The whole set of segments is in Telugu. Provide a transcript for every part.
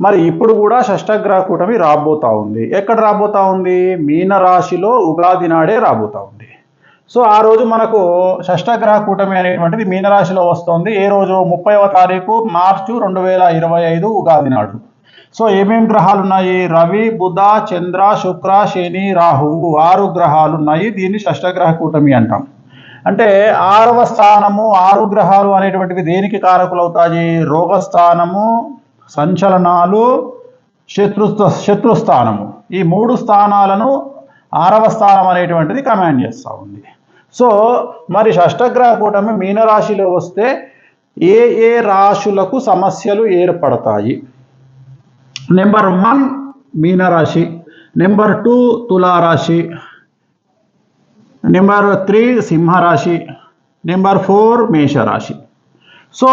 మరి ఇప్పుడు కూడా షష్టగ్రహ కూటమి రాబోతా ఉంది. ఎక్కడ రాబోతా ఉంది? మీనరాశిలో ఉగాది నాడే రాబోతా ఉంది. సో ఆ రోజు మనకు షష్టగ్రహ కూటమి అనేటువంటిది మీనరాశిలో వస్తుంది. ఏ రోజు? 30వ తారీఖు మార్చి 2025 ఉగాది నాడు. సో ఏమేమి గ్రహాలు ఉన్నాయి? రవి, బుధ, చంద్ర, శుక్ర, శని, రాహువు 6 గ్రహాలు ఉన్నాయి. దీన్ని షష్టగ్రహ కూటమి అంటాం. అంటే 6వ స్థానము, 6 గ్రహాలు అనేటువంటివి దేనికి కారకులు అవుతాయి? రోగస్థానము, సంచలనాలు, శత్రుస్థానము. ఈ 3 స్థానాలను 6వ స్థానం అనేటువంటిది కమాండ్ చేస్తూ ఉంది. సో మరి షష్టగ్రహ కూటమి మీనరాశిలో వస్తే ఏ ఏ రాశులకు సమస్యలు ఏర్పడతాయి? నెంబర్ 1 మీనరాశి, నెంబర్ 2 తులారాశి, నెంబర్ 3 సింహరాశి, నెంబర్ 4 మేషరాశి. సో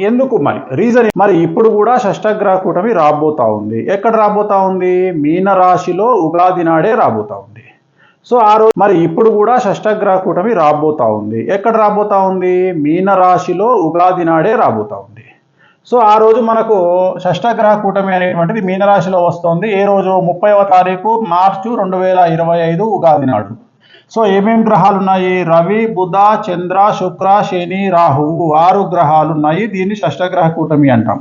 ఎందుకు రీజన్ మరి ఇప్పుడు కూడా షష్టగ్రహ కూటమి రాబోతా ఉంది. ఎక్కడ రాబోతా ఉంది? మీనరాశిలో ఉగాది నాడే రాబోతా ఉంది. సో ఆ రోజు మరి ఇప్పుడు కూడా షష్టగ్రహ కూటమి రాబోతా ఉంది. ఎక్కడ రాబోతా ఉంది? మీనరాశిలో ఉగాది నాడే రాబోతా ఉంది. సో ఆ రోజు మనకు షష్టగ్రహ కూటమి అనేటువంటిది మీనరాశిలో వస్తుంది. ఏ రోజు? 30వ తారీఖు మార్చి 2025 ఉగాది నాడు. సో ఏమేమి గ్రహాలు ఉన్నాయి? రవి, బుధ, చంద్ర, శుక్ర, శని, రాహువు 6 గ్రహాలు ఉన్నాయి. దీన్ని షష్టగ్రహ కూటమి అంటాం.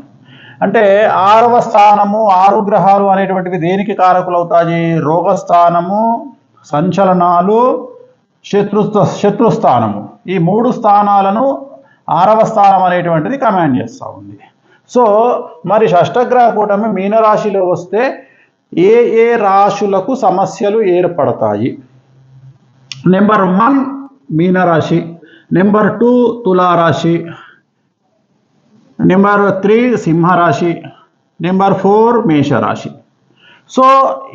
అంటే 6వ స్థానము, 6 గ్రహాలు అనేటువంటివి దేనికి కారకులు అవుతాయి? రోగస్థానము, సంచలనాలు, శత్రుస్థానము. ఈ 3 స్థానాలను 6వ స్థానం అనేటువంటిది కమాండ్ చేస్తూ ఉంది. సో మరి షష్టగ్రహ కూటమి మీనరాశిలో వస్తే ఏ ఏ రాశులకు సమస్యలు ఏర్పడతాయి? నెంబర్ 1 మీనరాశి, నెంబర్ 2 తులారాశి, నెంబర్ 3 సింహరాశి, నెంబర్ 4 మేషరాశి. సో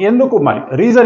ఎందుకు రీజన్